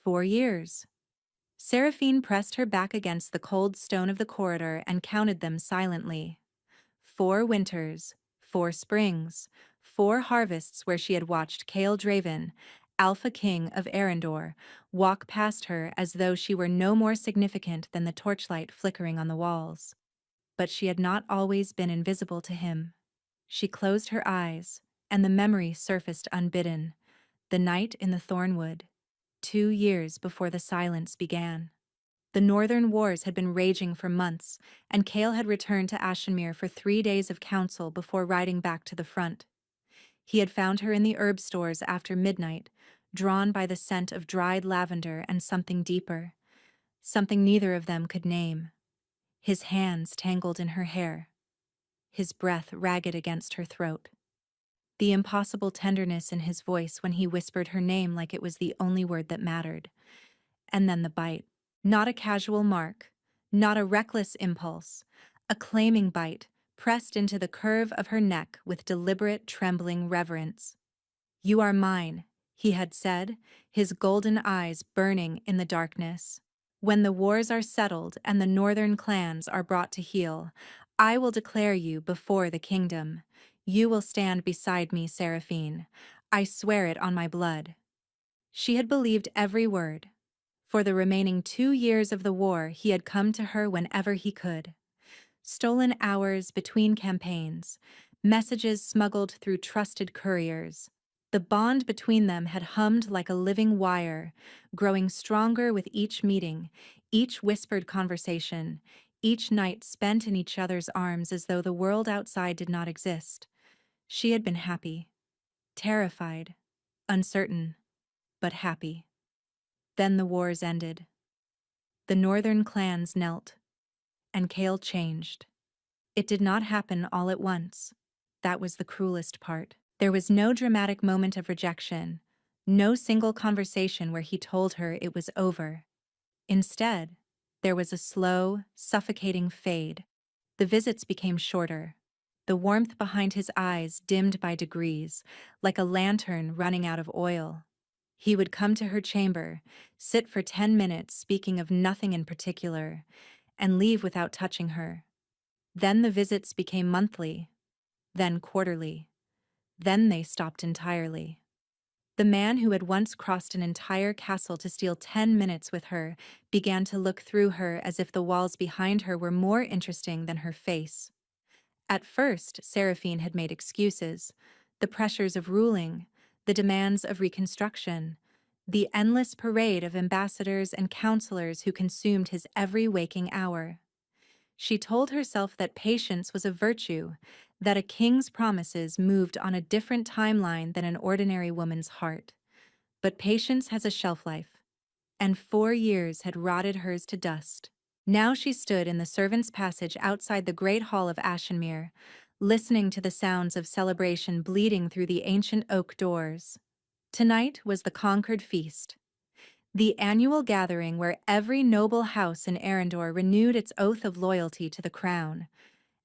4 years. Seraphine pressed her back against the cold stone of the corridor and counted them silently. 4 winters, 4 springs, 4 harvests where she had watched Kael Draven, Alpha King of Arendor, walk past her as though she were no more significant than the torchlight flickering on the walls. But she had not always been invisible to him. She closed her eyes, and the memory surfaced unbidden. The night in the Thornwood, 2 years before the silence began. The Northern Wars had been raging for months, and Kael had returned to Ashenmere for 3 days of council before riding back to the front. He had found her in the herb stores after midnight, drawn by the scent of dried lavender and something deeper, something neither of them could name. His hands tangled in her hair, his breath ragged against her throat. The impossible tenderness in his voice when he whispered her name like it was the only word that mattered. And then the bite. Not a casual mark, not a reckless impulse, a claiming bite pressed into the curve of her neck with deliberate, trembling reverence. "You are mine," he had said, his golden eyes burning in the darkness. "When the wars are settled and the northern clans are brought to heel, I will declare you before the kingdom. You will stand beside me, Seraphine. I swear it on my blood." She had believed every word. For the remaining 2 years of the war, he had come to her whenever he could. Stolen hours between campaigns, messages smuggled through trusted couriers. The bond between them had hummed like a living wire, growing stronger with each meeting, each whispered conversation, each night spent in each other's arms as though the world outside did not exist. She had been happy, terrified, uncertain, but happy. Then the wars ended. The northern clans knelt, and Kael changed. It did not happen all at once. That was the cruelest part. There was no dramatic moment of rejection, no single conversation where he told her it was over. Instead, there was a slow, suffocating fade. The visits became shorter, the warmth behind his eyes dimmed by degrees, like a lantern running out of oil. He would come to her chamber, sit for 10 minutes speaking of nothing in particular, and leave without touching her. Then the visits became monthly, then quarterly. Then they stopped entirely. The man who had once crossed an entire castle to steal 10 minutes with her began to look through her as if the walls behind her were more interesting than her face. At first, Seraphine had made excuses, the pressures of ruling, the demands of reconstruction, the endless parade of ambassadors and counselors who consumed his every waking hour. She told herself that patience was a virtue, that a king's promises moved on a different timeline than an ordinary woman's heart. But patience has a shelf life, and 4 years had rotted hers to dust. Now she stood in the servants' passage outside the great hall of Ashenmere, listening to the sounds of celebration bleeding through the ancient oak doors. Tonight was the conquered feast, the annual gathering where every noble house in Arendor renewed its oath of loyalty to the crown.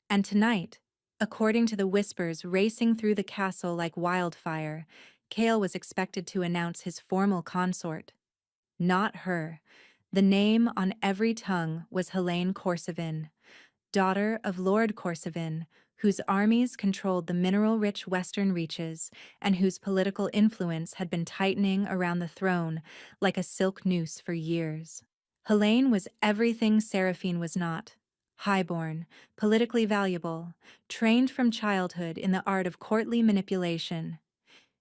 And tonight, according to the whispers racing through the castle like wildfire, Kael was expected to announce his formal consort. Not her. The name on every tongue was Helene Corsevin, daughter of Lord Corsevin, whose armies controlled the mineral-rich western reaches and whose political influence had been tightening around the throne like a silk noose for years. Helene was everything Seraphine was not. Highborn, politically valuable, trained from childhood in the art of courtly manipulation.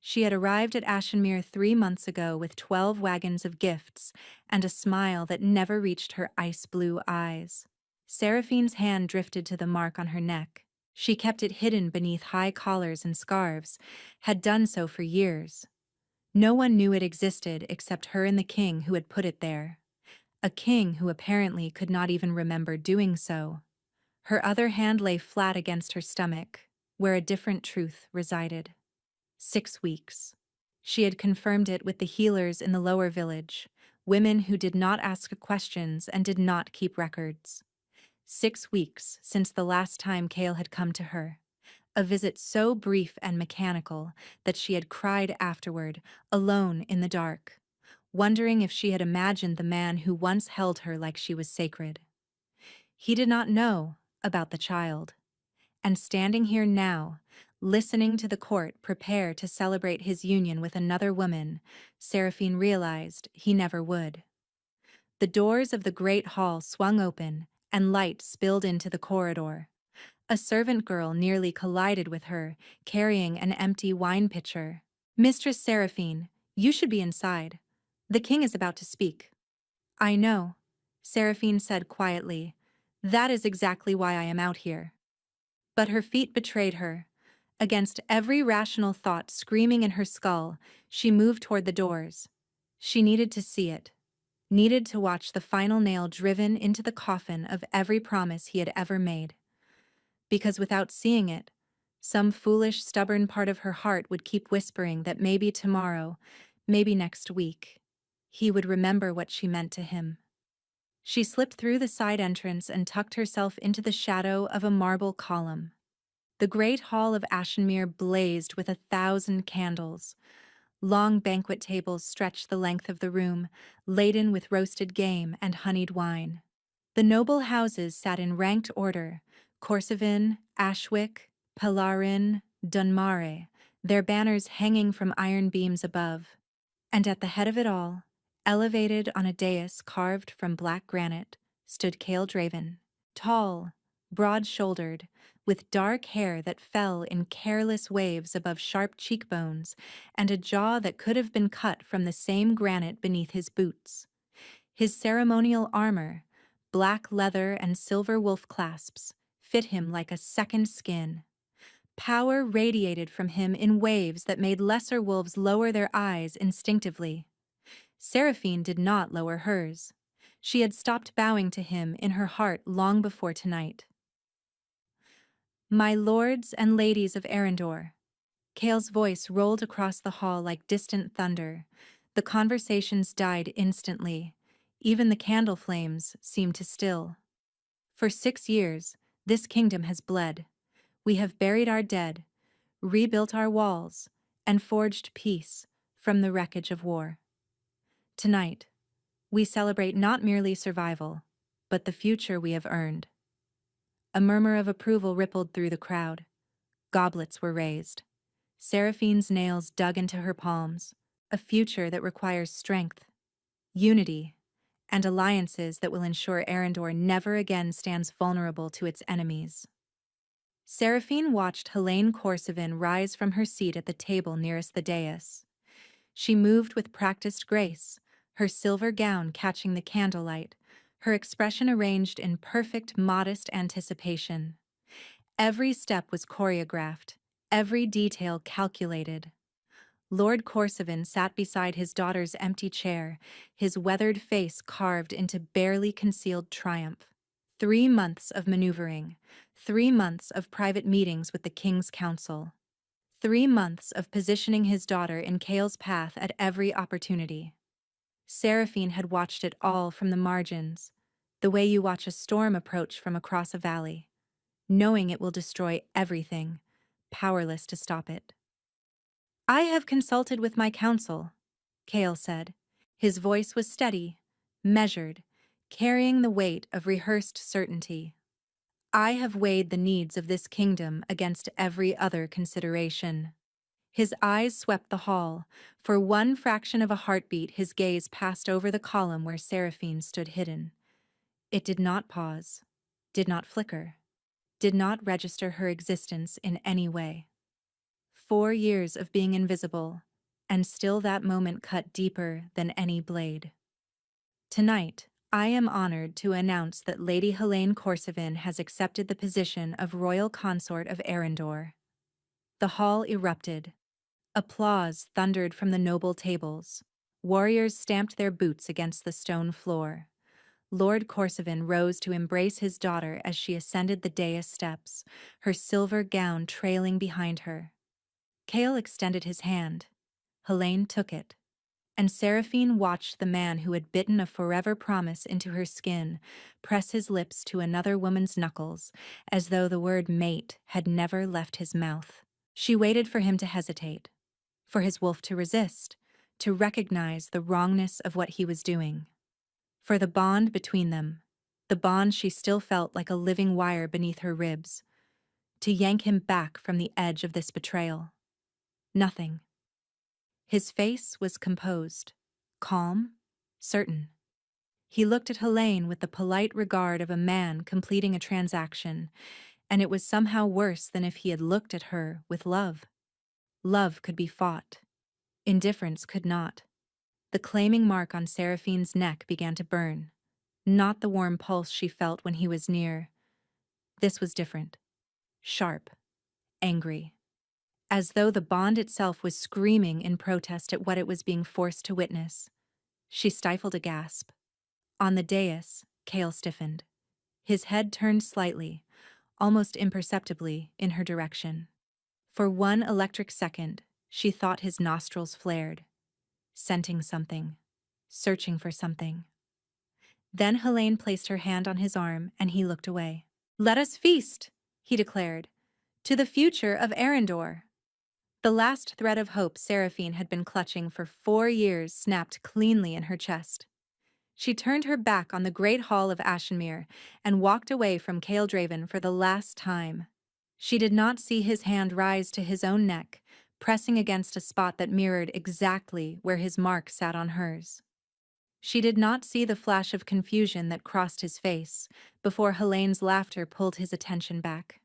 She had arrived at Ashenmere 3 months ago with 12 wagons of gifts and a smile that never reached her ice-blue eyes. Seraphine's hand drifted to the mark on her neck. She kept it hidden beneath high collars and scarves, had done so for years. No one knew it existed except her and the king who had put it there. A king who apparently could not even remember doing so. Her other hand lay flat against her stomach, where a different truth resided. 6 weeks. She had confirmed it with the healers in the lower village, women who did not ask questions and did not keep records. 6 weeks since the last time Kael had come to her. A visit so brief and mechanical that she had cried afterward, alone in the dark. wondering if she had imagined the man who once held her like she was sacred. He did not know about the child. And standing here now, listening to the court prepare to celebrate his union with another woman, Seraphine realized he never would. The doors of the great hall swung open, and light spilled into the corridor. A servant girl nearly collided with her, carrying an empty wine pitcher. "Mistress Seraphine, you should be inside. The king is about to speak." "I know," Seraphine said quietly. "That is exactly why I am out here." But her feet betrayed her. Against every rational thought screaming in her skull, she moved toward the doors. She needed to see it. Needed to watch the final nail driven into the coffin of every promise he had ever made. Because without seeing it, some foolish, stubborn part of her heart would keep whispering that maybe tomorrow, maybe next week, he would remember what she meant to him. She slipped through the side entrance and tucked herself into the shadow of a marble column. The great hall of Ashenmere blazed with 1,000 candles. Long banquet tables stretched the length of the room, laden with roasted game and honeyed wine. The noble houses sat in ranked order: Corsivan, Ashwick, Palarin, Dunmare, their banners hanging from iron beams above. And at the head of it all, elevated on a dais carved from black granite, stood Cale Draven, tall, broad-shouldered, with dark hair that fell in careless waves above sharp cheekbones and a jaw that could have been cut from the same granite beneath his boots. His ceremonial armor, black leather and silver wolf clasps, fit him like a second skin. Power radiated from him in waves that made lesser wolves lower their eyes instinctively. Seraphine did not lower hers. She had stopped bowing to him in her heart long before tonight. "My lords and ladies of Arendor." Cale's voice rolled across the hall like distant thunder. The conversations died instantly. Even the candle flames seemed to still. "For 6 years, this kingdom has bled. We have buried our dead, rebuilt our walls, and forged peace from the wreckage of war. Tonight, we celebrate not merely survival, but the future we have earned." A murmur of approval rippled through the crowd. Goblets were raised. Seraphine's nails dug into her palms. A future that requires strength, unity, and alliances that will ensure Arendor never again stands vulnerable to its enemies. Seraphine watched Helene Corsivan rise from her seat at the table nearest the dais. She moved with practiced grace, her silver gown catching the candlelight, her expression arranged in perfect, modest anticipation. Every step was choreographed, every detail calculated. Lord Corsivan sat beside his daughter's empty chair, his weathered face carved into barely concealed triumph. 3 months of maneuvering, 3 months of private meetings with the King's Council, 3 months of positioning his daughter in Cale's path at every opportunity. Seraphine had watched it all from the margins, the way you watch a storm approach from across a valley, knowing it will destroy everything, powerless to stop it. "I have consulted with my council," Cale said. His voice was steady, measured, carrying the weight of rehearsed certainty. "I have weighed the needs of this kingdom against every other consideration." His eyes swept the hall. For one fraction of a heartbeat, his gaze passed over the column where Seraphine stood hidden. It did not pause, did not flicker, did not register her existence in any way. 4 years of being invisible, and still that moment cut deeper than any blade. Tonight, I am honored to announce that Lady Helene Corsivan has accepted the position of Royal Consort of Arendor. The hall erupted. Applause thundered from the noble tables. Warriors stamped their boots against the stone floor. Lord Corsivan rose to embrace his daughter as she ascended the dais steps, her silver gown trailing behind her. Cale extended his hand. Helene took it. And Seraphine watched the man who had bitten a forever promise into her skin press his lips to another woman's knuckles, as though the word mate had never left his mouth. She waited for him to hesitate, for his wolf to resist, to recognize the wrongness of what he was doing. For the bond between them, the bond she still felt like a living wire beneath her ribs, to yank him back from the edge of this betrayal. Nothing. His face was composed, calm, certain. He looked at Helene with the polite regard of a man completing a transaction, and it was somehow worse than if he had looked at her with love. Love could be fought. Indifference could not. The claiming mark on Seraphine's neck began to burn, not the warm pulse she felt when he was near. This was different. Sharp. Angry. As though the bond itself was screaming in protest at what it was being forced to witness. She stifled a gasp. On the dais, Cale stiffened. His head turned slightly, almost imperceptibly, in her direction. For one electric second, she thought his nostrils flared, scenting something, searching for something. Then Helene placed her hand on his arm and he looked away. "Let us feast," he declared, "to the future of Arendor." The last thread of hope Seraphine had been clutching for 4 years snapped cleanly in her chest. She turned her back on the great hall of Ashenmere and walked away from Cale Draven for the last time. She did not see his hand rise to his own neck, pressing against a spot that mirrored exactly where his mark sat on hers. She did not see the flash of confusion that crossed his face before Helene's laughter pulled his attention back.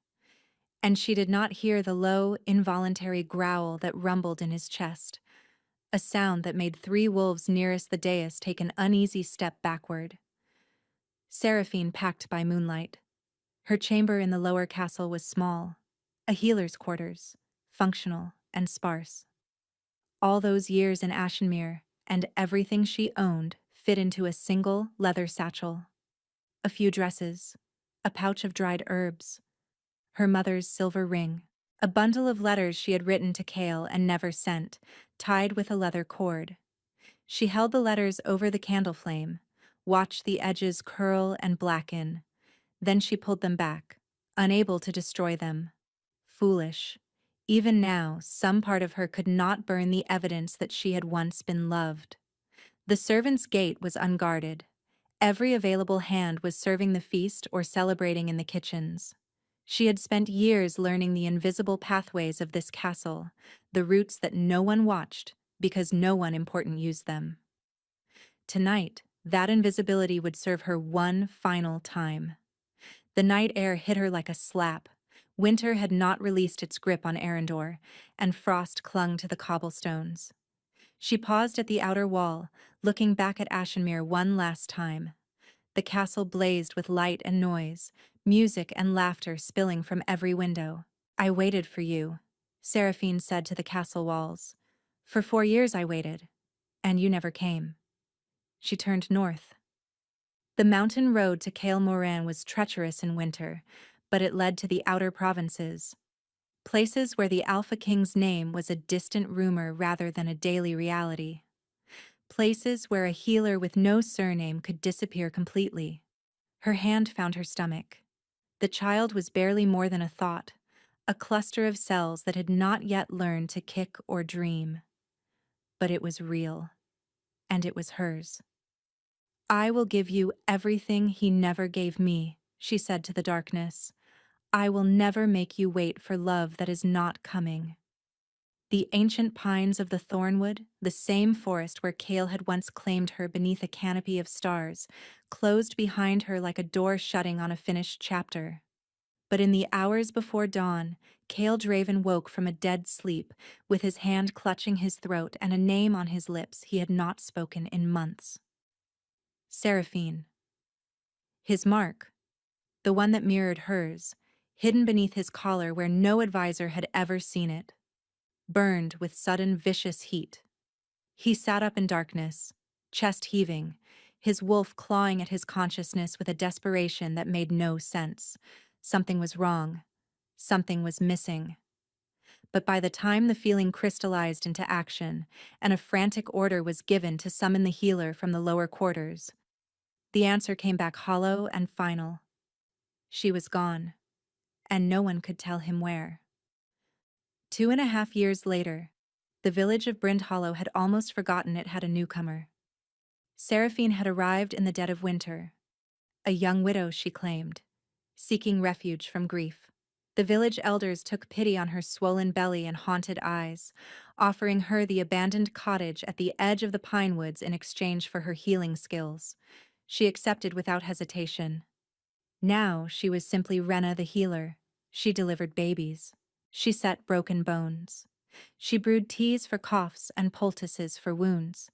And she did not hear the low, involuntary growl that rumbled in his chest, a sound that made 3 wolves nearest the dais take an uneasy step backward. Seraphine packed by moonlight. Her chamber in the lower castle was small, a healer's quarters, functional and sparse. All those years in Ashenmere and everything she owned fit into a single leather satchel. A few dresses, a pouch of dried herbs, her mother's silver ring, a bundle of letters she had written to Cale and never sent, tied with a leather cord. She held the letters over the candle flame, watched the edges curl and blacken. Then she pulled them back, unable to destroy them. Foolish. Even now, some part of her could not burn the evidence that she had once been loved. The servants' gate was unguarded. Every available hand was serving the feast or celebrating in the kitchens. She had spent years learning the invisible pathways of this castle, the routes that no one watched because no one important used them. Tonight, that invisibility would serve her one final time. The night air hit her like a slap. Winter had not released its grip on Arendor, and frost clung to the cobblestones. She paused at the outer wall, looking back at Ashenmere one last time. The castle blazed with light and noise, music and laughter spilling from every window. "I waited for you," Seraphine said to the castle walls. "For 4 years I waited, and you never came." She turned north. The mountain road to Cale Moran was treacherous in winter, but it led to the outer provinces, places where the Alpha King's name was a distant rumor rather than a daily reality. Places where a healer with no surname could disappear completely. Her hand found her stomach. The child was barely more than a thought, a cluster of cells that had not yet learned to kick or dream. But it was real, and it was hers. "I will give you everything he never gave me," she said to the darkness. "I will never make you wait for love that is not coming." The ancient pines of the Thornwood, the same forest where Cale had once claimed her beneath a canopy of stars, closed behind her like a door shutting on a finished chapter. But in the hours before dawn, Cale Draven woke from a dead sleep, with his hand clutching his throat and a name on his lips he had not spoken in months. Seraphine. His mark, the one that mirrored hers, hidden beneath his collar where no advisor had ever seen it, burned with sudden vicious heat. He sat up in darkness, chest heaving, his wolf clawing at his consciousness with a desperation that made no sense. Something was wrong. Something was missing. But by the time the feeling crystallized into action and a frantic order was given to summon the healer from the lower quarters, the answer came back hollow and final. She was gone, and no one could tell him where. 2.5 years later, The village of Brindhollow had almost forgotten it had a newcomer. Seraphine had arrived in the dead of winter. A young widow, she claimed, seeking refuge from grief. The village elders took pity on her swollen belly and haunted eyes, offering her the abandoned cottage at the edge of the pine woods in exchange for her healing skills. She accepted without hesitation. Now she was simply Rena the healer. She delivered babies. She set broken bones. She brewed teas for coughs and poultices for wounds.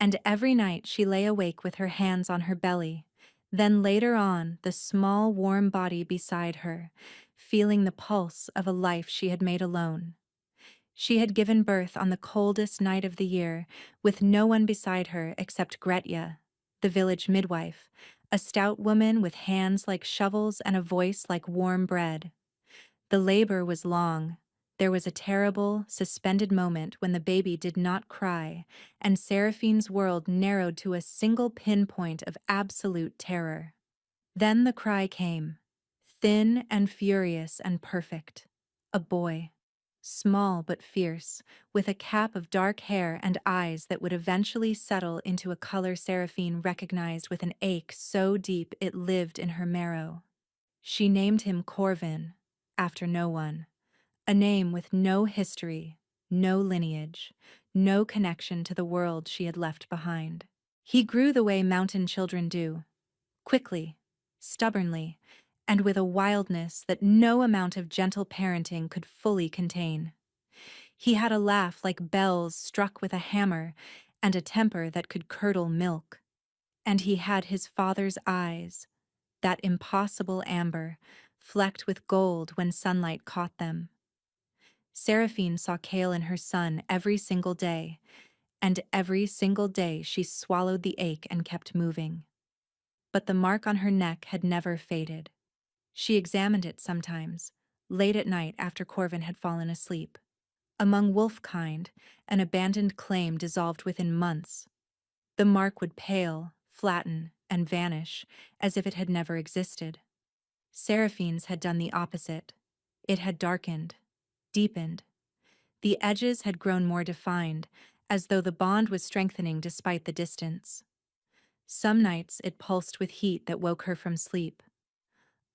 And every night she lay awake with her hands on her belly, then later on the small warm body beside her, feeling the pulse of a life she had made alone. She had given birth on the coldest night of the year, with no one beside her except Gretya, the village midwife, a stout woman with hands like shovels and a voice like warm bread. The labor was long. There was a terrible, suspended moment when the baby did not cry, and Seraphine's world narrowed to a single pinpoint of absolute terror. Then the cry came, thin and furious and perfect. A boy. Small but fierce, with a cap of dark hair and eyes that would eventually settle into a color Seraphine recognized with an ache so deep it lived in her marrow. She named him Corvin, after no one. A name with no history, no lineage, no connection to the world she had left behind. He grew the way mountain children do, quickly, stubbornly, and with a wildness that no amount of gentle parenting could fully contain. He had a laugh like bells struck with a hammer and a temper that could curdle milk. And he had his father's eyes, that impossible amber, flecked with gold when sunlight caught them. Seraphine saw Kale in her son every single day, and every single day she swallowed the ache and kept moving. But the mark on her neck had never faded. She examined it sometimes, late at night after Corvin had fallen asleep. Among wolf-kind, an abandoned claim dissolved within months. The mark would pale, flatten, and vanish, as if it had never existed. Seraphine's had done the opposite. It had darkened, deepened. The edges had grown more defined, as though the bond was strengthening despite the distance. Some nights it pulsed with heat that woke her from sleep.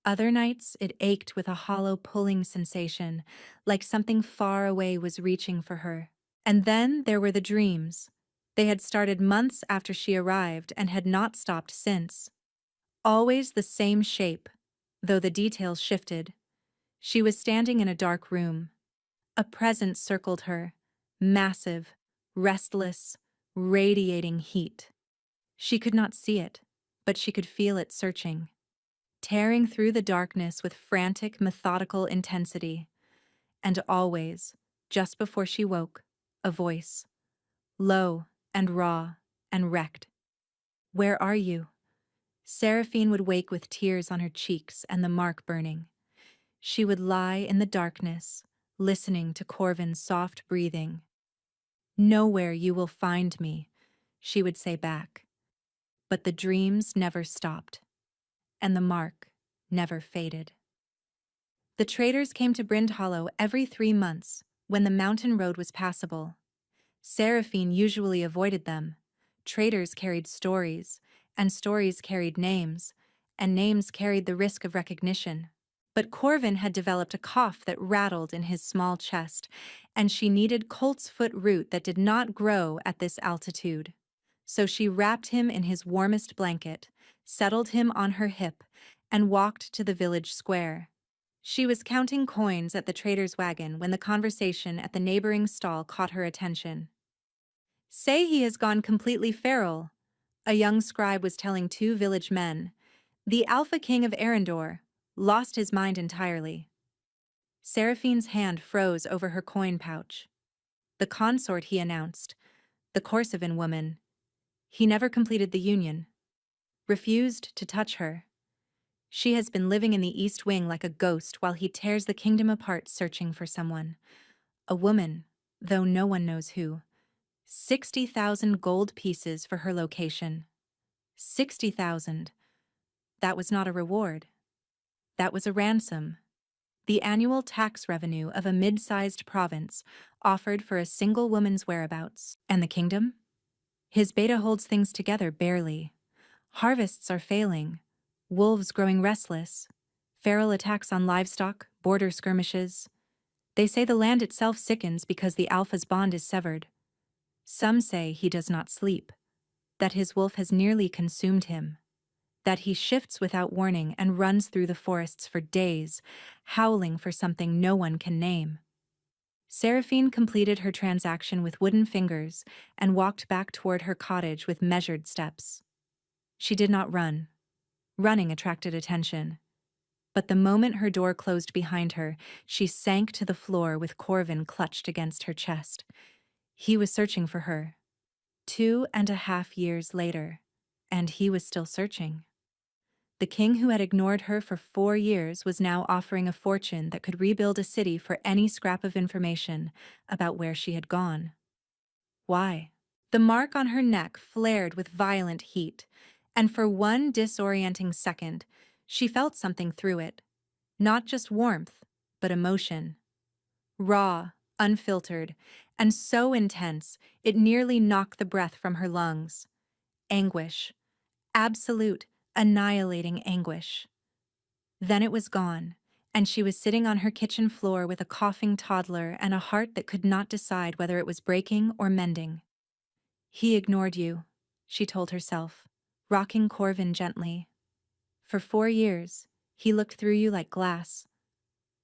Other nights it ached with a hollow pulling sensation, like something far away was reaching for her. And then there were the dreams. They had started months after she arrived and had not stopped since. Always the same shape, though the details shifted. She was standing in a dark room. A presence circled her, massive, restless, radiating heat. She could not see it, but she could feel it searching, tearing through the darkness with frantic, methodical intensity. And always, just before she woke, a voice, low and raw and wrecked. "Where are you?" Seraphine would wake with tears on her cheeks and the mark burning. She would lie in the darkness, listening to Corvin's soft breathing. "Nowhere you will find me," she would say back. But the dreams never stopped, and the mark never faded. The traders came to Brindhollow every 3 months, when the mountain road was passable. Seraphine usually avoided them. Traders carried stories, and stories carried names, and names carried the risk of recognition. But Corvin had developed a cough that rattled in his small chest, and she needed colt's foot root that did not grow at this altitude. So she wrapped him in his warmest blanket, settled him on her hip, and walked to the village square. She was counting coins at the trader's wagon when the conversation at the neighboring stall caught her attention. "Say he has gone completely feral," a young scribe was telling 2 village men. "The Alpha King of Arendor lost his mind entirely." Seraphine's hand froze over her coin pouch. "The consort," he announced, "the Corsivan woman. He never completed the union. Refused to touch her. She has been living in the East Wing like a ghost while he tears the kingdom apart searching for someone. A woman, though no one knows who. 60,000 gold pieces for her location. 60,000. That was not a reward. That was a ransom. the annual tax revenue of a mid-sized province offered for a single woman's whereabouts. And the kingdom? His beta holds things together barely. Harvests are failing, wolves growing restless, feral attacks on livestock, border skirmishes. They say the land itself sickens because the alpha's bond is severed. Some say he does not sleep, that his wolf has nearly consumed him, that he shifts without warning and runs through the forests for days, howling for something no one can name. Seraphine completed her transaction with wooden fingers and walked back toward her cottage with measured steps. She did not run. Running attracted attention. But the moment her door closed behind her, she sank to the floor with Corvin clutched against her chest. He was searching for her. 2.5 years later, and he was still searching. The king who had ignored her for 4 years was now offering a fortune that could rebuild a city for any scrap of information about where she had gone. Why? The mark on her neck flared with violent heat, and for one disorienting second, she felt something through it. Not just warmth, but emotion. Raw, unfiltered, and so intense it nearly knocked the breath from her lungs. Anguish. Absolute, annihilating anguish. Then it was gone, and she was sitting on her kitchen floor with a coughing toddler and a heart that could not decide whether it was breaking or mending. He ignored you, she told herself, rocking Corvin gently. For 4 years, he looked through you like glass.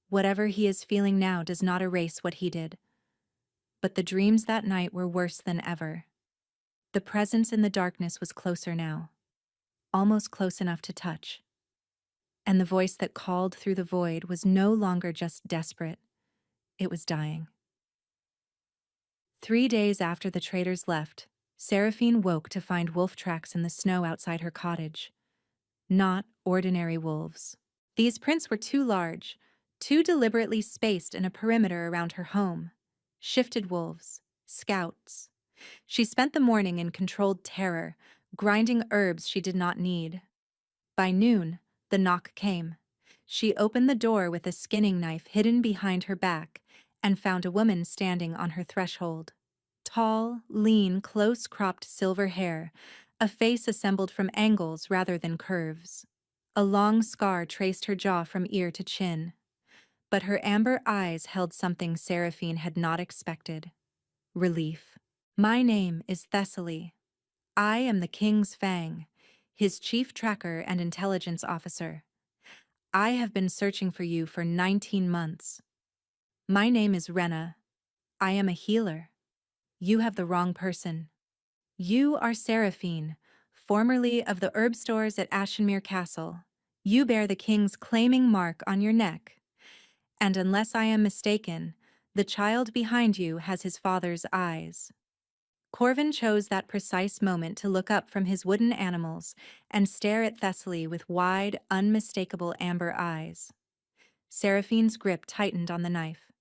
Whatever he is feeling now does not erase what he did. But the dreams that night were worse than ever. The presence in the darkness was closer now, almost close enough to touch. And the voice that called through the void was no longer just desperate, it was dying. 3 days after the traders left, Seraphine woke to find wolf tracks in the snow outside her cottage. Not ordinary wolves. These prints were too large, too deliberately spaced in a perimeter around her home. Shifted wolves, scouts. She spent the morning in controlled terror, grinding herbs she did not need. By noon, the knock came. She opened the door with a skinning knife hidden behind her back and found a woman standing on her threshold. Tall, lean, close-cropped silver hair, a face assembled from angles rather than curves. A long scar traced her jaw from ear to chin. But her amber eyes held something Seraphine had not expected. Relief. My name is Thessaly. I am the King's Fang, his chief tracker and intelligence officer. I have been searching for you for 19 months. My name is Rena. I am a healer. You have the wrong person. You are Seraphine, formerly of the herb stores at Ashenmere Castle. You bear the king's claiming mark on your neck. And unless I am mistaken, the child behind you has his father's eyes. Corvin chose that precise moment to look up from his wooden animals and stare at Thessaly with wide, unmistakable amber eyes. Seraphine's grip tightened on the knife.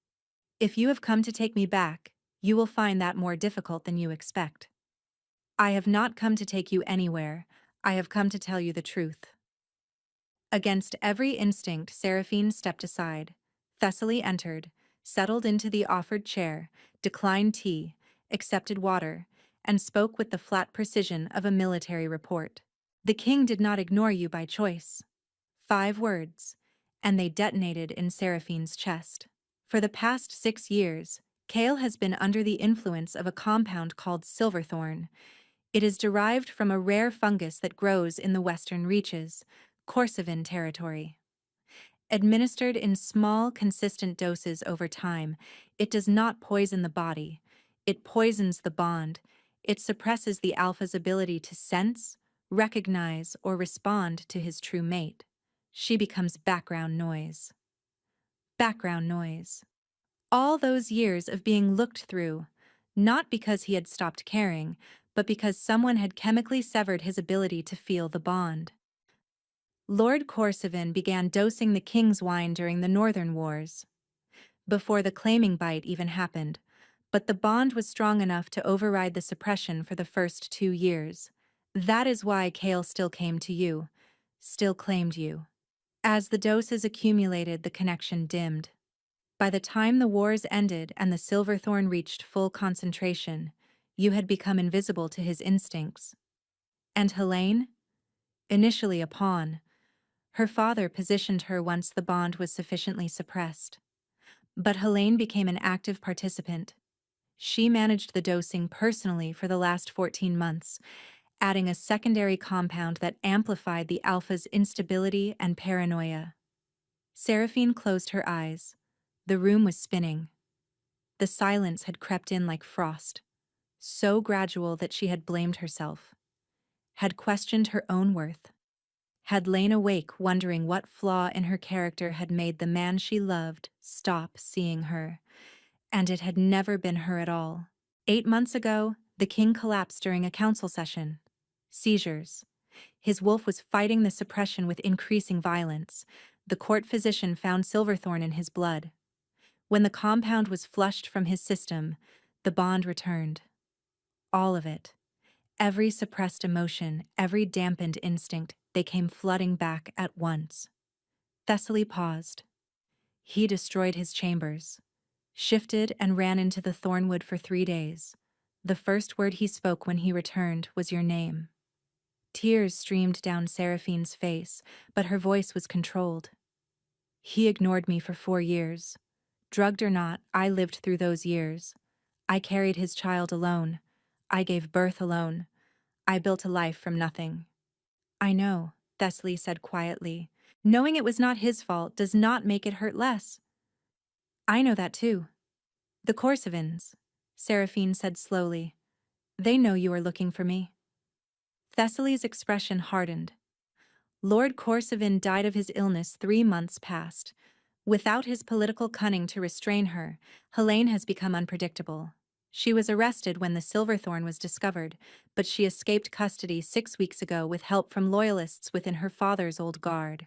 If you have come to take me back, you will find that more difficult than you expect. I have not come to take you anywhere. I have come to tell you the truth. Against every instinct, Seraphine stepped aside. Thessaly entered, settled into the offered chair, declined tea, accepted water, and spoke with the flat precision of a military report. The king did not ignore you by choice. 5 words, and they detonated in Seraphine's chest. For the past 6 years, Kale has been under the influence of a compound called silverthorn. It is derived from a rare fungus that grows in the western reaches, Corsivan territory. Administered in small, consistent doses over time, it does not poison the body. It poisons the bond. It suppresses the alpha's ability to sense, recognize, or respond to his true mate. She becomes background noise. Background noise. All those years of being looked through, not because he had stopped caring, but because someone had chemically severed his ability to feel the bond. Lord Corsivan began dosing the king's wine during the Northern Wars, before the claiming bite even happened, but the bond was strong enough to override the suppression for the first 2 years. That is why Kale still came to you, still claimed you. As the doses accumulated, the connection dimmed. By the time the wars ended and the Silverthorn reached full concentration, you had become invisible to his instincts. And Helene? Initially a pawn, her father positioned her once the bond was sufficiently suppressed. But Helene became an active participant. She managed the dosing personally for the last 14 months, adding a secondary compound that amplified the alpha's instability and paranoia. Seraphine closed her eyes. The room was spinning. The silence had crept in like frost, so gradual that she had blamed herself, had questioned her own worth, had lain awake wondering what flaw in her character had made the man she loved stop seeing her, and it had never been her at all. 8 months ago, the king collapsed during a council session. Seizures. His wolf was fighting the suppression with increasing violence. The court physician found Silverthorn in his blood. When the compound was flushed from his system, the bond returned. All of it. Every suppressed emotion, every dampened instinct, they came flooding back at once. Thessaly paused. He destroyed his chambers, shifted and ran into the thornwood for 3 days. The first word he spoke when he returned was your name. Tears streamed down Seraphine's face, but her voice was controlled. He ignored me for 4 years. Drugged or not, I lived through those years. I carried his child alone. I gave birth alone. I built a life from nothing. I know, Thessaly said quietly. Knowing it was not his fault does not make it hurt less. I know that too. The Corsovans, Seraphine said slowly. They know you are looking for me. Thessaly's expression hardened. Lord Corsovan died of his illness 3 months past. Without his political cunning to restrain her, Helene has become unpredictable. She was arrested when the Silverthorn was discovered, but she escaped custody 6 weeks ago with help from loyalists within her father's old guard.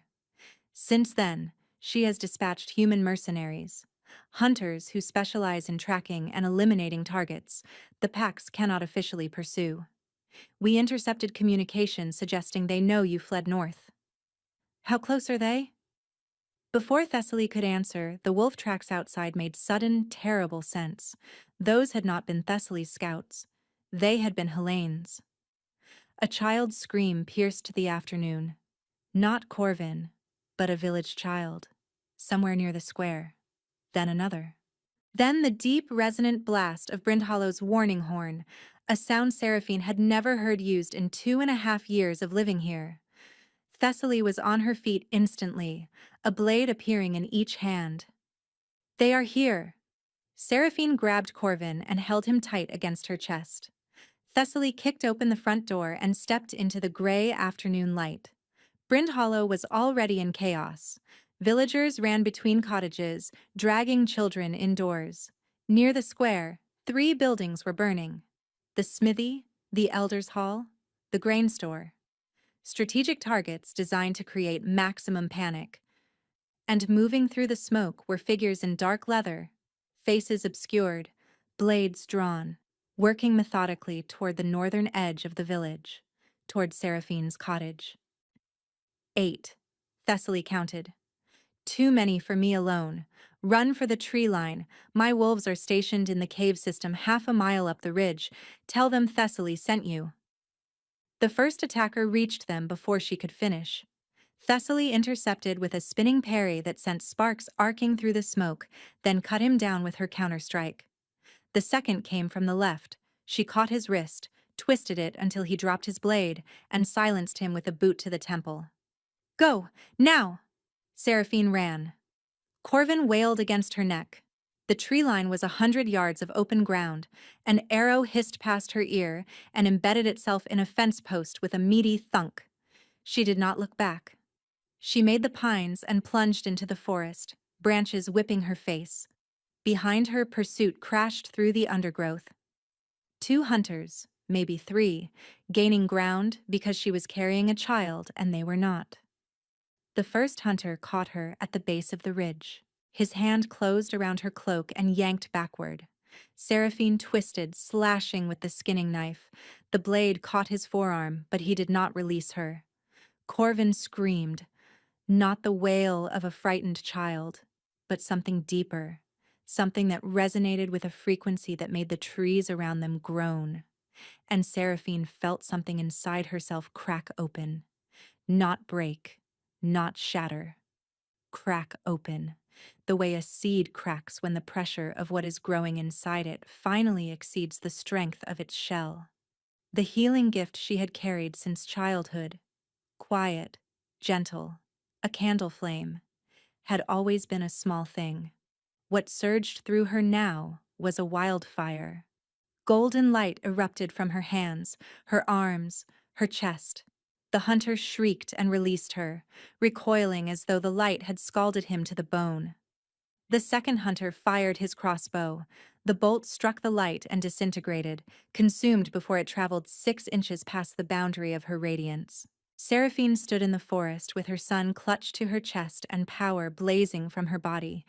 Since then, she has dispatched human mercenaries, hunters who specialize in tracking and eliminating targets the packs cannot officially pursue. We intercepted communication suggesting they know you fled north. How close are they? Before Thessaly could answer, the wolf tracks outside made sudden, terrible sense. Those had not been Thessaly's scouts. They had been Helene's. A child's scream pierced the afternoon. Not Corvin, but a village child. Somewhere near the square. Then another. Then the deep, resonant blast of Brindhallow's warning horn, a sound Seraphine had never heard used in 2.5 years of living here. Thessaly was on her feet instantly, a blade appearing in each hand. They are here. Seraphine grabbed Corvin and held him tight against her chest. Thessaly kicked open the front door and stepped into the gray afternoon light. Brindhallow was already in chaos. Villagers ran between cottages, dragging children indoors. Near the square, 3 buildings were burning. The smithy, the elders' hall, the grain store. Strategic targets designed to create maximum panic. And moving through the smoke were figures in dark leather, faces obscured, blades drawn, working methodically toward the northern edge of the village, toward Seraphine's cottage. 8, Thessaly counted. Too many for me alone. Run for the tree line. My wolves are stationed in the cave system half a mile up the ridge. Tell them Thessaly sent you. The first attacker reached them before she could finish. Thessaly intercepted with a spinning parry that sent sparks arcing through the smoke, then cut him down with her counterstrike. The second came from the left. She caught his wrist, twisted it until he dropped his blade, and silenced him with a boot to the temple. Go, now! Seraphine ran. Corvin wailed against her neck. The tree line was 100 yards of open ground. An arrow hissed past her ear and embedded itself in a fence post with a meaty thunk. She did not look back. She made the pines and plunged into the forest, branches whipping her face. Behind her, pursuit crashed through the undergrowth. 2 hunters, maybe 3, gaining ground because she was carrying a child and they were not. The first hunter caught her at the base of the ridge. His hand closed around her cloak and yanked backward. Seraphine twisted, slashing with the skinning knife. The blade caught his forearm, but he did not release her. Corvin screamed. Not the wail of a frightened child, but something deeper, something that resonated with a frequency that made the trees around them groan. And Seraphine felt something inside herself crack open. Not break, not shatter. Crack open, the way a seed cracks when the pressure of what is growing inside it finally exceeds the strength of its shell. The healing gift she had carried since childhood, quiet, gentle, a candle flame, had always been a small thing. What surged through her now was a wildfire. Golden light erupted from her hands, her arms, her chest. The hunter shrieked and released her, recoiling as though the light had scalded him to the bone. The second hunter fired his crossbow. The bolt struck the light and disintegrated, consumed before it traveled 6 inches past the boundary of her radiance. Seraphine stood in the forest with her son clutched to her chest and power blazing from her body,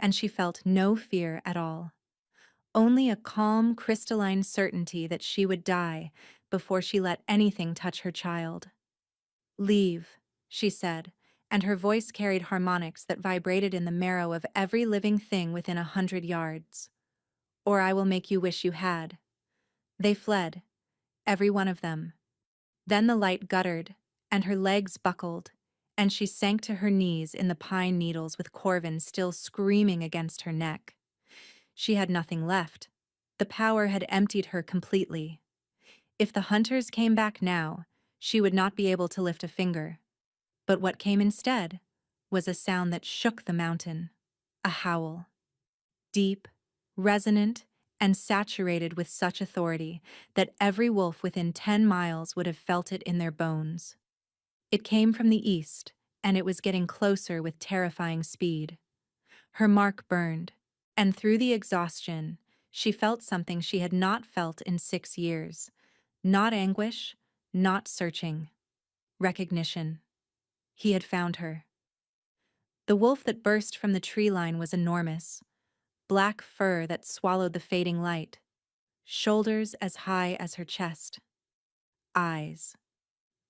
and she felt no fear at all. Only a calm, crystalline certainty that she would die before she let anything touch her child. "Leave," she said, and her voice carried harmonics that vibrated in the marrow of every living thing within 100 yards. "Or I will make you wish you had." They fled, every one of them. Then the light guttered, and her legs buckled, and she sank to her knees in the pine needles with Corvin still screaming against her neck. She had nothing left. The power had emptied her completely. If the hunters came back now, she would not be able to lift a finger. But what came instead was a sound that shook the mountain. A howl. Deep, resonant, and saturated with such authority that every wolf within 10 miles would have felt it in their bones. It came from the east, and it was getting closer with terrifying speed. Her mark burned, and through the exhaustion, she felt something she had not felt in 6 years. Not anguish, not searching. Recognition. He had found her. The wolf that burst from the tree line was enormous. Black fur that swallowed the fading light. Shoulders as high as her chest. Eyes.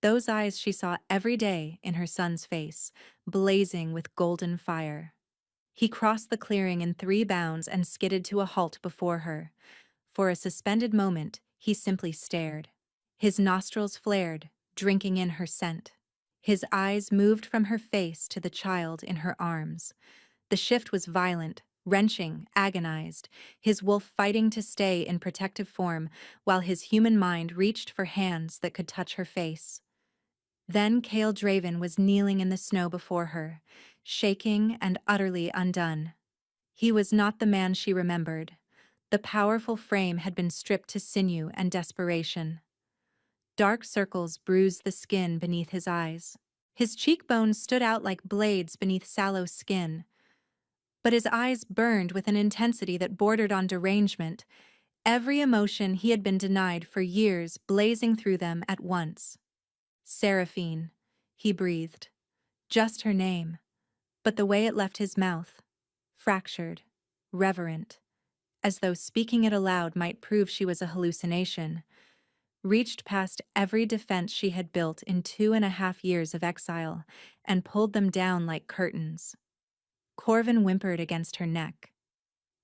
Those eyes she saw every day in her son's face, blazing with golden fire. He crossed the clearing in 3 bounds and skidded to a halt before her. For a suspended moment, he simply stared. His nostrils flared, drinking in her scent. His eyes moved from her face to the child in her arms. The shift was violent, wrenching, agonized, his wolf fighting to stay in protective form while his human mind reached for hands that could touch her face. Then Cale Draven was kneeling in the snow before her, shaking and utterly undone. He was not the man she remembered. The powerful frame had been stripped to sinew and desperation. Dark circles bruised the skin beneath his eyes. His cheekbones stood out like blades beneath sallow skin. But his eyes burned with an intensity that bordered on derangement, every emotion he had been denied for years blazing through them at once. Seraphine, he breathed. Just her name, but the way it left his mouth, fractured, reverent, as though speaking it aloud might prove she was a hallucination, reached past every defense she had built in 2.5 years of exile and pulled them down like curtains. Corvin whimpered against her neck.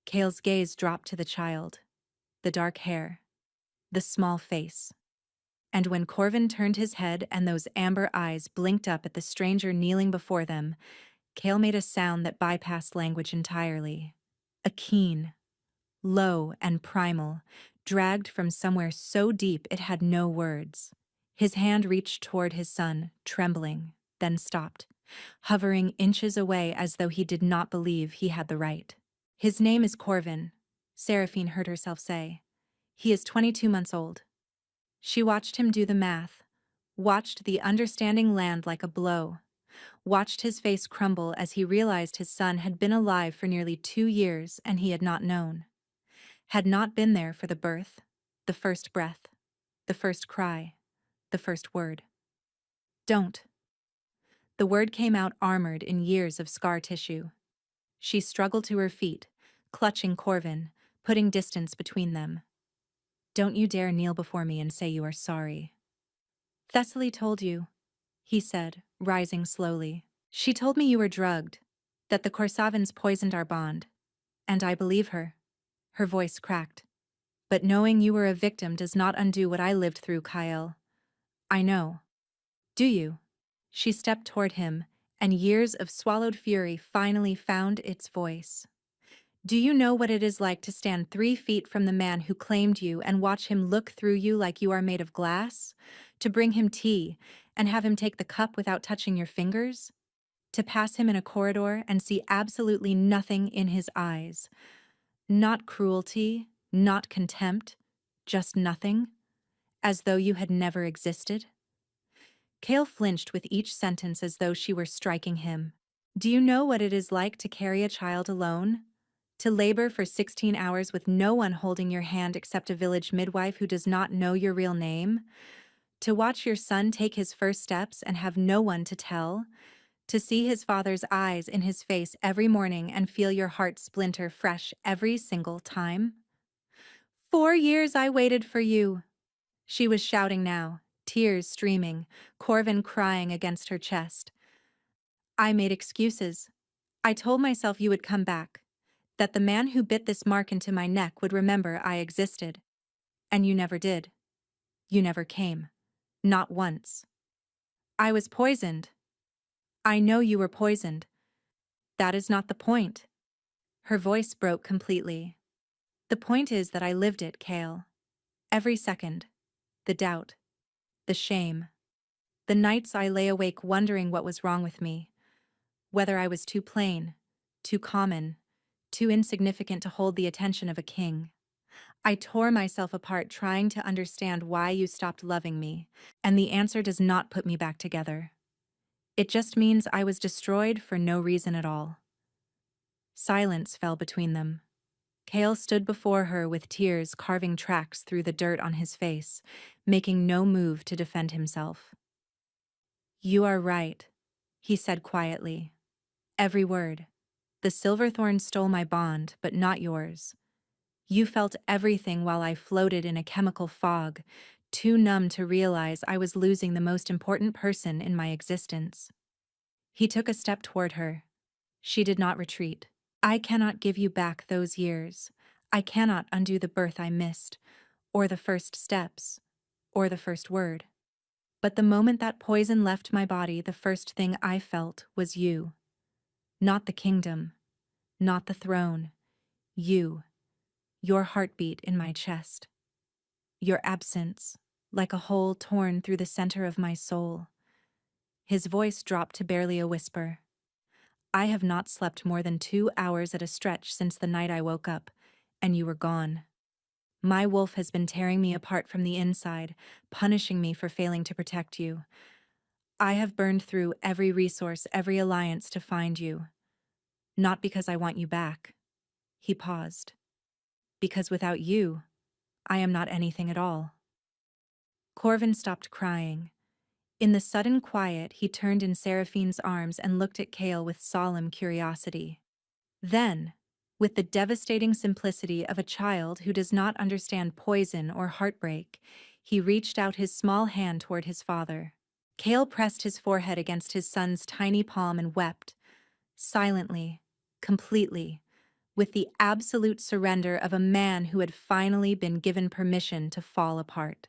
Cale's gaze dropped to the child, the dark hair, the small face. And when Corvin turned his head and those amber eyes blinked up at the stranger kneeling before them, Cale made a sound that bypassed language entirely. A keen, low and primal, dragged from somewhere so deep it had no words. His hand reached toward his son, trembling, then stopped, hovering inches away as though he did not believe he had the right. "His name is Corvin," Seraphine heard herself say. "He is 22 months old." She watched him do the math, watched the understanding land like a blow, watched his face crumble as he realized his son had been alive for nearly 2 years and he had not known. Had not been there for the birth, the first breath, the first cry, the first word. "Don't." The word came out armored in years of scar tissue. She struggled to her feet, clutching Corvin, putting distance between them. "Don't you dare kneel before me and say you are sorry." "Thessaly told you," he said, rising slowly. She told me you were drugged, that the Korsavans poisoned our bond. And I believe her. Her voice cracked. But knowing you were a victim does not undo what I lived through, Kyle. I know. Do you? She stepped toward him, and years of swallowed fury finally found its voice. Do you know what it is like to stand 3 feet from the man who claimed you and watch him look through you like you are made of glass? To bring him tea and have him take the cup without touching your fingers? To pass him in a corridor and see absolutely nothing in his eyes? Not cruelty, not contempt, just nothing, as though you had never existed? Cale flinched with each sentence as though she were striking him. Do you know what it is like to carry a child alone? To labor for 16 hours with no one holding your hand except a village midwife who does not know your real name? To watch your son take his first steps and have no one to tell? To see his father's eyes in his face every morning and feel your heart splinter fresh every single time? 4 years I waited for you. She was shouting now, tears streaming, Corvin crying against her chest. I made excuses. I told myself you would come back, that the man who bit this mark into my neck would remember I existed. And you never did. You never came. Not once. I was poisoned. I know you were poisoned. That is not the point. Her voice broke completely. The point is that I lived it, Cale. Every second. The doubt. The shame. The nights I lay awake wondering what was wrong with me. Whether I was too plain, too common, too insignificant to hold the attention of a king. I tore myself apart trying to understand why you stopped loving me, and the answer does not put me back together. It just means I was destroyed for no reason at all. Silence fell between them. Cale stood before her with tears carving tracks through the dirt on his face, making no move to defend himself. You are right, he said quietly. Every word. The Silverthorn stole my bond, but not yours. You felt everything while I floated in a chemical fog, too numb to realize I was losing the most important person in my existence. He took a step toward her. She did not retreat. I cannot give you back those years. I cannot undo the birth I missed, or the first steps, or the first word. But the moment that poison left my body, the first thing I felt was you. Not the kingdom, not the throne. You. Your heartbeat in my chest. Your absence, like a hole torn through the center of my soul. His voice dropped to barely a whisper. I have not slept more than 2 hours at a stretch since the night I woke up, and you were gone. My wolf has been tearing me apart from the inside, punishing me for failing to protect you. I have burned through every resource, every alliance to find you. Not because I want you back. He paused. Because without you, I am not anything at all. Corvin stopped crying. In the sudden quiet, he turned in Seraphine's arms and looked at Cale with solemn curiosity. Then, with the devastating simplicity of a child who does not understand poison or heartbreak, he reached out his small hand toward his father. Cale pressed his forehead against his son's tiny palm and wept, silently, completely, with the absolute surrender of a man who had finally been given permission to fall apart.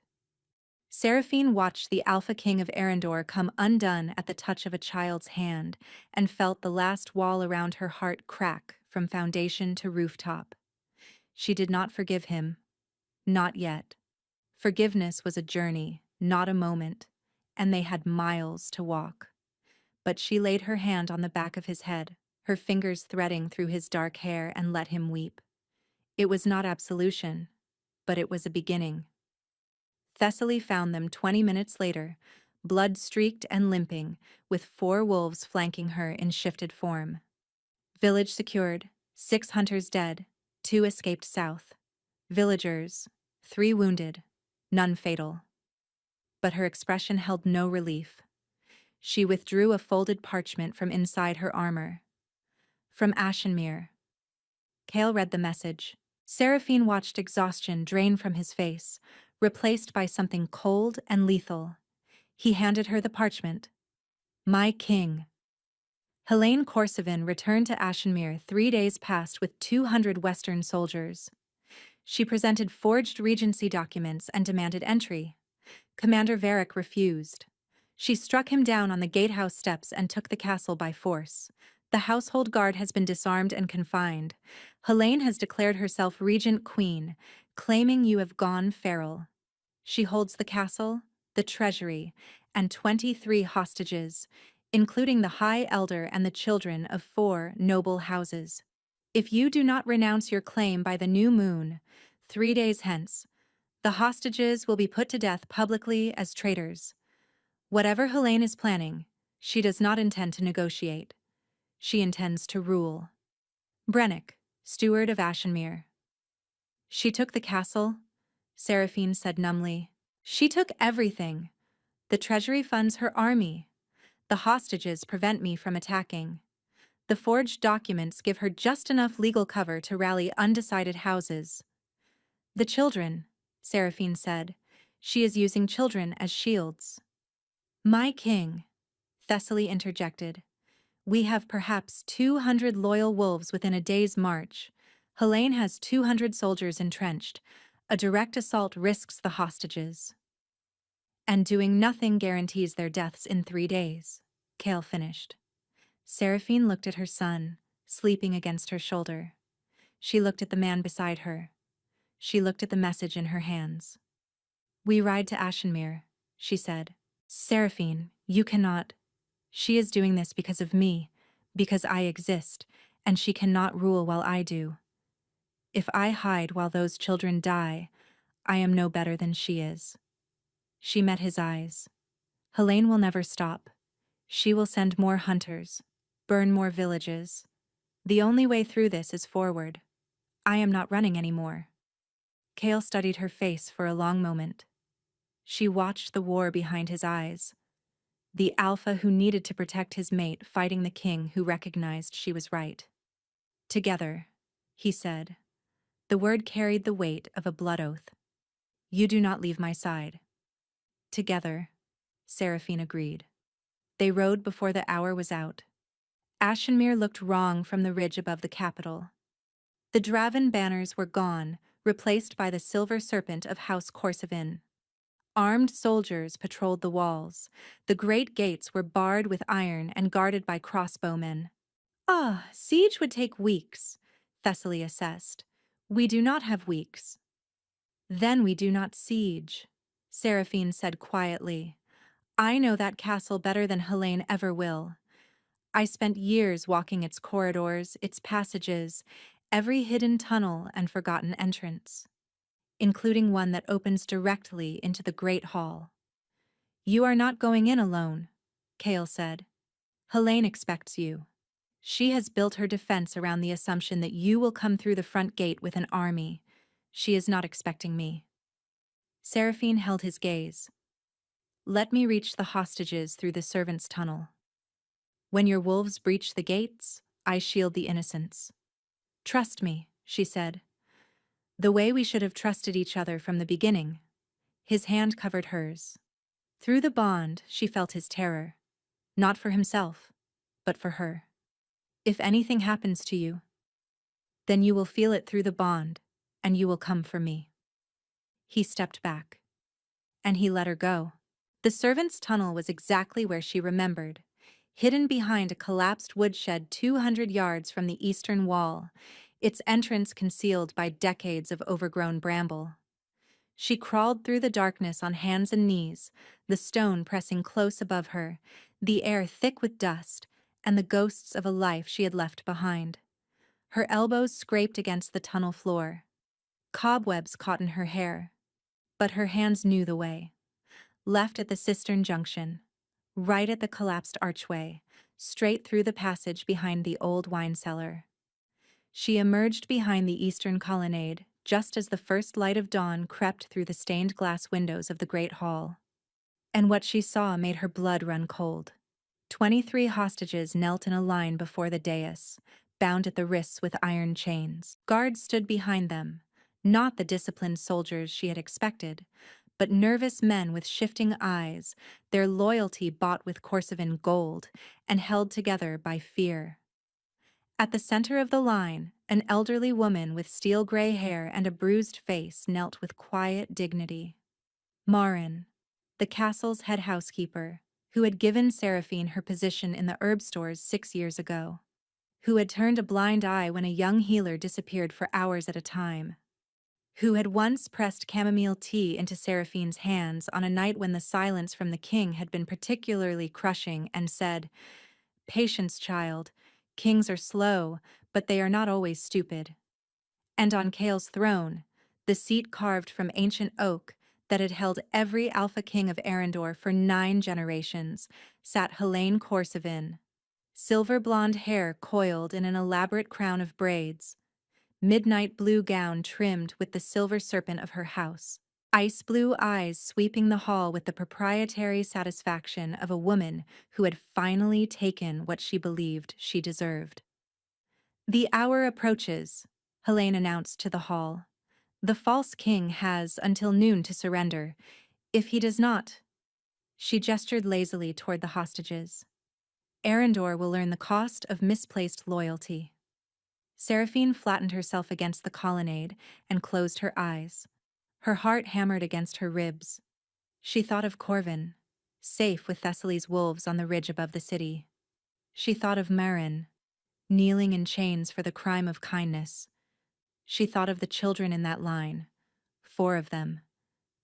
Seraphine watched the Alpha King of Arendor come undone at the touch of a child's hand and felt the last wall around her heart crack from foundation to rooftop. She did not forgive him. Not yet. Forgiveness was a journey, not a moment, and they had miles to walk. But she laid her hand on the back of his head, her fingers threading through his dark hair, and let him weep. It was not absolution, but it was a beginning. Thessaly found them 20 minutes later, blood-streaked and limping, with 4 wolves flanking her in shifted form. Village secured, 6 hunters dead, 2 escaped south. Villagers, 3 wounded, none fatal. But her expression held no relief. She withdrew a folded parchment from inside her armor. From Ashenmere. Cale read the message. Seraphine watched exhaustion drain from his face, replaced by something cold and lethal. He handed her the parchment. My king. Helene Korsavin returned to Ashenmere 3 days past with 200 Western soldiers. She presented forged regency documents and demanded entry. Commander Varick refused. She struck him down on the gatehouse steps and took the castle by force. The household guard has been disarmed and confined. Helene has declared herself regent queen, claiming you have gone feral. She holds the castle, the treasury, and 23 hostages, including the High Elder and the children of 4 noble houses. If you do not renounce your claim by the new moon, 3 days hence, the hostages will be put to death publicly as traitors. Whatever Helene is planning, she does not intend to negotiate. She intends to rule. Brennick, steward of Ashenmere. She took the castle, Seraphine said numbly. She took everything. The treasury funds her army. The hostages prevent me from attacking. The forged documents give her just enough legal cover to rally undecided houses. The children, Seraphine said. She is using children as shields. My king, Thessaly interjected. We have perhaps 200 loyal wolves within a day's march. Helene has 200 soldiers entrenched. A direct assault risks the hostages. And doing nothing guarantees their deaths in 3 days, Cale finished. Seraphine looked at her son, sleeping against her shoulder. She looked at the man beside her. She looked at the message in her hands. We ride to Ashenmere, she said. Seraphine, you cannot. She is doing this because of me, because I exist, and she cannot rule while I do. If I hide while those children die, I am no better than she is. She met his eyes. Helene will never stop. She will send more hunters, burn more villages. The only way through this is forward. I am not running anymore. Cale studied her face for a long moment. She watched the war behind his eyes. The alpha who needed to protect his mate fighting the king who recognized she was right. Together, he said. The word carried the weight of a blood oath. You do not leave my side. Together, Seraphine agreed. They rode before the hour was out. Ashenmere looked wrong from the ridge above the capital. The Draven banners were gone, replaced by the silver serpent of House Korsavin. Armed soldiers patrolled the walls. The great gates were barred with iron and guarded by crossbowmen. Ah, siege would take weeks, Thessaly assessed. We do not have weeks. Then we do not siege, Seraphine said quietly. I know that castle better than Helene ever will. I spent years walking its corridors, its passages, every hidden tunnel and forgotten entrance, including one that opens directly into the Great Hall. You are not going in alone, Cale said. Helene expects you. She has built her defense around the assumption that you will come through the front gate with an army. She is not expecting me. Seraphine held his gaze. Let me reach the hostages through the servants' tunnel. When your wolves breach the gates, I shield the innocents. Trust me, she said. The way we should have trusted each other from the beginning. His hand covered hers. Through the bond, she felt his terror. Not for himself, but for her. If anything happens to you, then you will feel it through the bond, and you will come for me. He stepped back. And he let her go. The servants' tunnel was exactly where she remembered, hidden behind a collapsed woodshed 200 yards from the eastern wall, its entrance concealed by decades of overgrown bramble. She crawled through the darkness on hands and knees, the stone pressing close above her, the air thick with dust, and the ghosts of a life she had left behind. Her elbows scraped against the tunnel floor. Cobwebs caught in her hair. But her hands knew the way. Left at the cistern junction, right at the collapsed archway, straight through the passage behind the old wine cellar. She emerged behind the eastern colonnade, just as the first light of dawn crept through the stained glass windows of the great hall. And what she saw made her blood run cold. 23 hostages knelt in a line before the dais, bound at the wrists with iron chains. Guards stood behind them, not the disciplined soldiers she had expected, but nervous men with shifting eyes, their loyalty bought with Corsican gold and held together by fear. At the center of the line, an elderly woman with steel-gray hair and a bruised face knelt with quiet dignity. Marin, the castle's head housekeeper, who had given Seraphine her position in the herb stores 6 years ago, who had turned a blind eye when a young healer disappeared for hours at a time, who had once pressed chamomile tea into Seraphine's hands on a night when the silence from the king had been particularly crushing, and said, "Patience, child. Kings are slow, but they are not always stupid." And on Kale's throne, the seat carved from ancient oak that had held every alpha king of Arendor for 9 generations, sat Helene Corsican. Silver blonde hair coiled in an elaborate crown of braids, midnight blue gown trimmed with the silver serpent of her house, ice blue eyes sweeping the hall with the proprietary satisfaction of a woman who had finally taken what she believed she deserved. "The hour approaches," Helene announced to the hall. "The false king has until noon to surrender. If he does not—" She gestured lazily toward the hostages. "Arendor will learn the cost of misplaced loyalty." Seraphine flattened herself against the colonnade and closed her eyes. Her heart hammered against her ribs. She thought of Corvin, safe with Thessaly's wolves on the ridge above the city. She thought of Marin, kneeling in chains for the crime of kindness. She thought of the children in that line, 4 of them,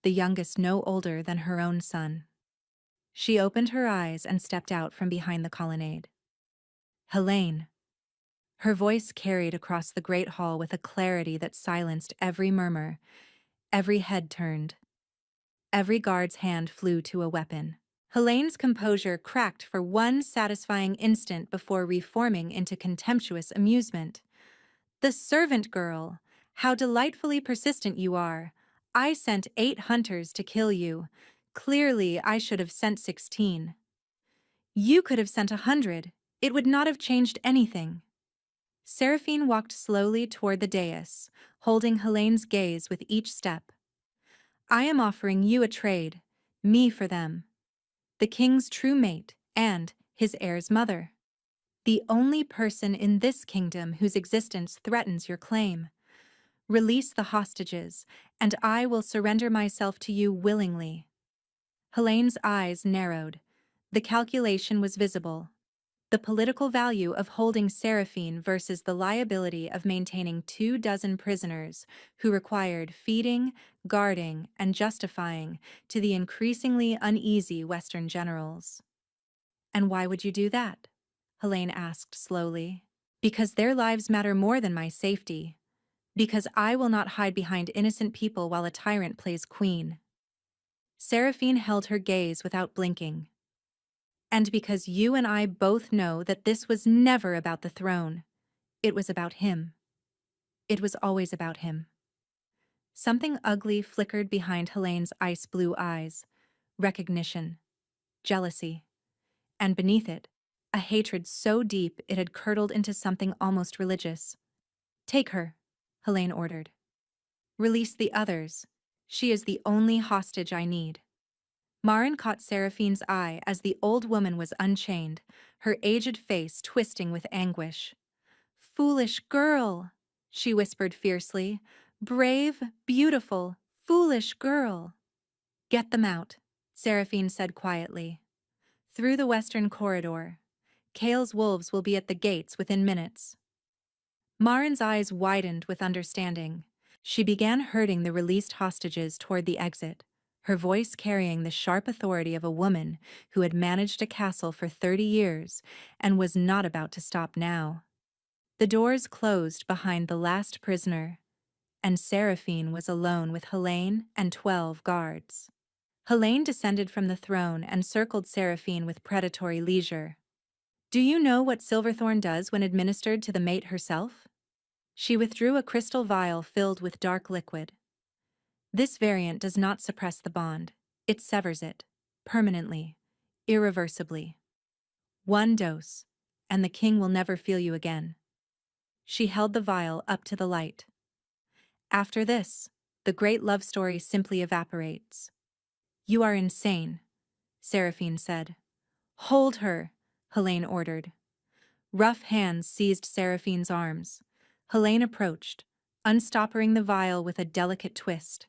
the youngest no older than her own son. She opened her eyes and stepped out from behind the colonnade. "Helene." Her voice carried across the great hall with a clarity that silenced every murmur. Every head turned. Every guard's hand flew to a weapon. Helene's composure cracked for one satisfying instant before reforming into contemptuous amusement. "The servant girl! How delightfully persistent you are! I sent 8 hunters to kill you. Clearly, I should have sent 16. You could have sent 100. It would not have changed anything." Seraphine walked slowly toward the dais, holding Helene's gaze with each step. "I am offering you a trade, me for them. The king's true mate and his heir's mother. The only person in this kingdom whose existence threatens your claim. Release the hostages, and I will surrender myself to you willingly." Helene's eyes narrowed. The calculation was visible. The political value of holding Seraphine versus the liability of maintaining 24 prisoners who required feeding, guarding, and justifying to the increasingly uneasy Western generals. "And why would you do that?" Helene asked slowly. "Because their lives matter more than my safety. Because I will not hide behind innocent people while a tyrant plays queen." Seraphine held her gaze without blinking. "And because you and I both know that this was never about the throne. It was about him. It was always about him." Something ugly flickered behind Helene's ice blue eyes. Recognition. Jealousy. And beneath it, a hatred so deep it had curdled into something almost religious. "Take her," Helene ordered. "Release the others. She is the only hostage I need." Marin caught Seraphine's eye as the old woman was unchained, her aged face twisting with anguish. "Foolish girl," she whispered fiercely. "Brave, beautiful, foolish girl." "Get them out," Seraphine said quietly. "Through the western corridor. Kale's wolves will be at the gates within minutes." Marin's eyes widened with understanding. She began herding the released hostages toward the exit, her voice carrying the sharp authority of a woman who had managed a castle for 30 years and was not about to stop now. The doors closed behind the last prisoner, and Seraphine was alone with Helene and 12 guards. Helene descended from the throne and circled Seraphine with predatory leisure. "Do you know what Silverthorn does when administered to the mate herself?" She withdrew a crystal vial filled with dark liquid. "This variant does not suppress the bond. It severs it, permanently, irreversibly. 1 dose, and the king will never feel you again." She held the vial up to the light. "After this, the great love story simply evaporates. You are insane, Seraphine said. Hold her, Helene ordered. Rough hands seized Seraphine's arms. Helene approached, unstoppering the vial with a delicate twist.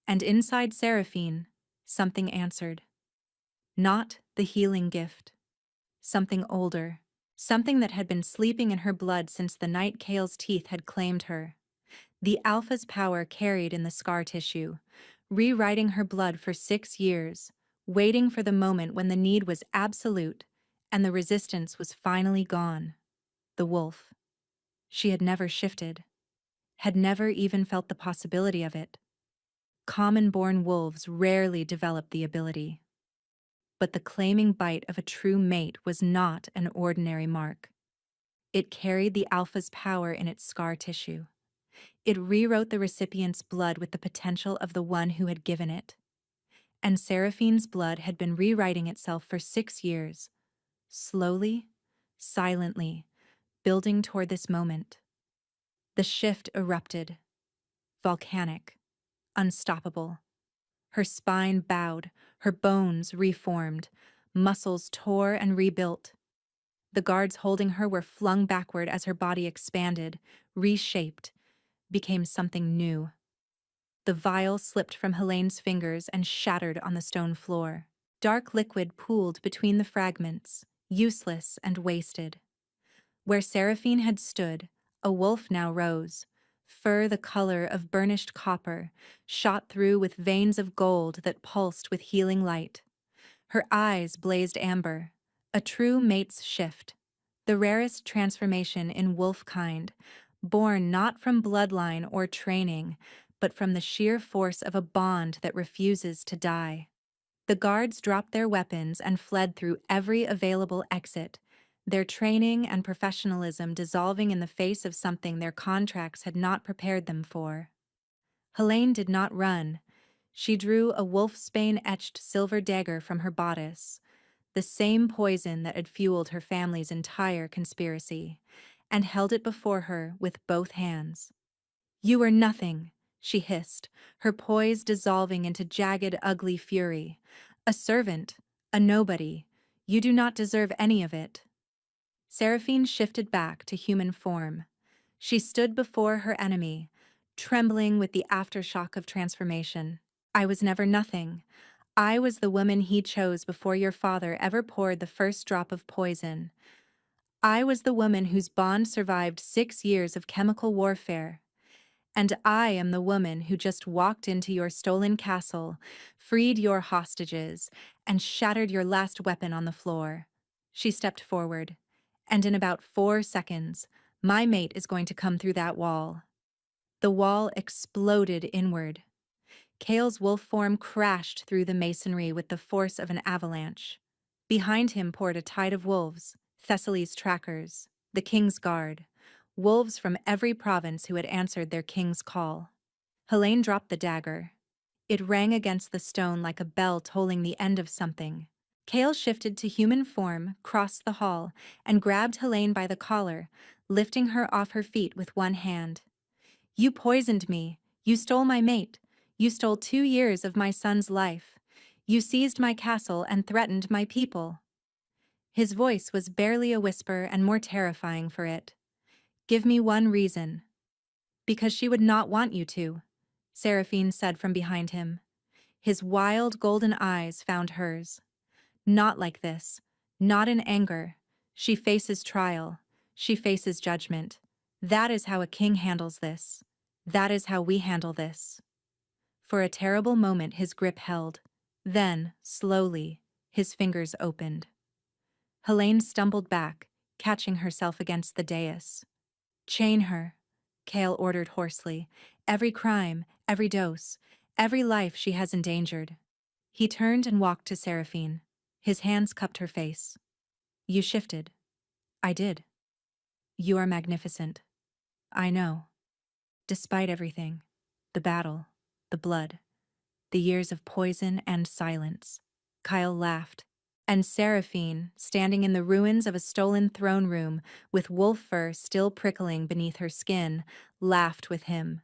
And inside Seraphine, something answered. Not the healing gift. Something older. Something that had been sleeping in her blood since the night Kale's teeth had claimed her. The Alpha's power carried in the scar tissue, rewriting her blood for 6 years, waiting for the moment when the need was absolute and the resistance was finally gone. The wolf. She had never shifted, had never even felt the possibility of it. Common-born wolves rarely develop the ability. But the claiming bite of a true mate was not an ordinary mark. It carried the Alpha's power in its scar tissue. It rewrote the recipient's blood with the potential of the one who had given it. And Seraphine's blood had been rewriting itself for 6 years, slowly, silently, building toward this moment. The shift erupted, volcanic, unstoppable. Her spine bowed, her bones reformed, muscles tore and rebuilt. The guards holding her were flung backward as her body expanded, reshaped, became something new. The vial slipped from Helene's fingers and shattered on the stone floor. Dark liquid pooled between the fragments, useless and wasted. Where Seraphine had stood, a wolf now rose, fur the color of burnished copper, shot through with veins of gold that pulsed with healing light. Her eyes blazed amber, a true mate's shift, the rarest transformation in wolf kind, born not from bloodline or training, but from the sheer force of a bond that refuses to die. The guards dropped their weapons and fled through every available exit, their training and professionalism dissolving in the face of something their contracts had not prepared them for. Helene did not run. She drew a wolfsbane-etched silver dagger from her bodice, the same poison that had fueled her family's entire conspiracy, and held it before her with both hands. "You are nothing," she hissed, her poise dissolving into jagged, ugly fury. "A servant, a nobody. You do not deserve any of it." Seraphine shifted back to human form. She stood before her enemy, trembling with the aftershock of transformation. "I was never nothing. I was the woman he chose before your father ever poured the first drop of poison. I was the woman whose bond survived 6 years of chemical warfare. And I am the woman who just walked into your stolen castle, freed your hostages, and shattered your last weapon on the floor." She stepped forward, and in about 4 seconds, my mate is going to come through that wall. The wall exploded inward. Kale's wolf form crashed through the masonry with the force of an avalanche. Behind him poured a tide of wolves, Thessaly's trackers, the king's guard, wolves from every province who had answered their king's call. Helene dropped the dagger. It rang against the stone like a bell tolling the end of something. Kale shifted to human form, crossed the hall, and grabbed Helene by the collar, lifting her off her feet with one hand. "You poisoned me. You stole my mate. You stole 2 years of my son's life. You seized my castle and threatened my people." His voice was barely a whisper and more terrifying for it. "Give me one reason." "Because she would not want you to," Seraphine said from behind him. His wild golden eyes found hers. "Not like this. Not in anger. She faces trial. She faces judgment. That is how a king handles this. That is how we handle this." For a terrible moment his grip held. Then, slowly, his fingers opened. Helene stumbled back, catching herself against the dais. "Chain her," Kale ordered hoarsely. "Every crime, every dose, every life she has endangered." He turned and walked to Seraphine. His hands cupped her face. "You shifted." "I did." "You are magnificent." "I know. Despite everything, the battle, the blood, the years of poison and silence." Kyle laughed. And Seraphine, standing in the ruins of a stolen throne room with wolf fur still prickling beneath her skin, laughed with him.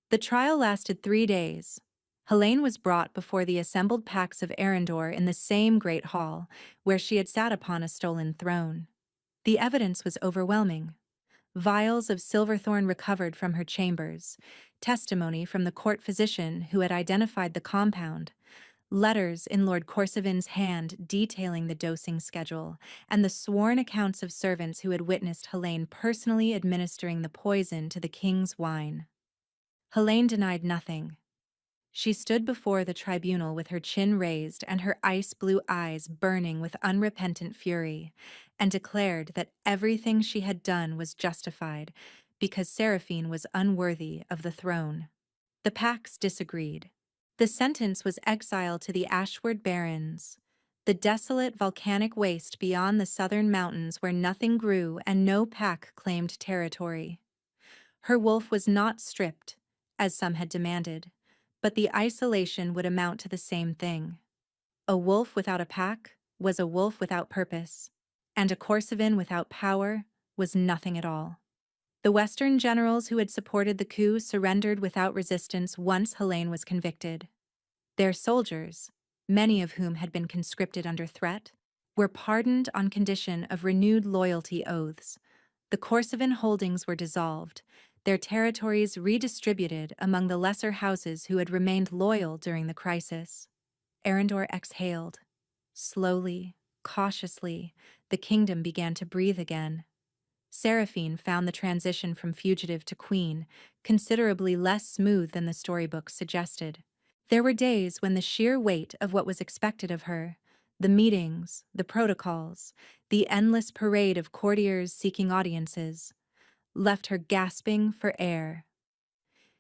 The trial lasted 3 days. Helene was brought before the assembled packs of Arendor in the same great hall, where she had sat upon a stolen throne. The evidence was overwhelming. Vials of silverthorn recovered from her chambers, testimony from the court physician who had identified the compound, letters in Lord Corsivin's hand detailing the dosing schedule, and the sworn accounts of servants who had witnessed Helene personally administering the poison to the king's wine. Helene denied nothing. She stood before the tribunal with her chin raised and her ice-blue eyes burning with unrepentant fury, and declared that everything she had done was justified because Seraphine was unworthy of the throne. The Pax disagreed. The sentence was exile to the Ashward Barrens, the desolate volcanic waste beyond the southern mountains where nothing grew and no pack claimed territory. Her wolf was not stripped, as some had demanded, but the isolation would amount to the same thing. A wolf without a pack was a wolf without purpose, and a Corsivan without power was nothing at all. The Western generals who had supported the coup surrendered without resistance once Helene was convicted. Their soldiers, many of whom had been conscripted under threat, were pardoned on condition of renewed loyalty oaths. The Corsivan holdings were dissolved, their territories redistributed among the lesser houses who had remained loyal during the crisis. Arendor exhaled. Slowly, cautiously, the kingdom began to breathe again. Seraphine found the transition from fugitive to queen considerably less smooth than the storybooks suggested. There were days when the sheer weight of what was expected of her, the meetings, the protocols, the endless parade of courtiers seeking audiences, left her gasping for air.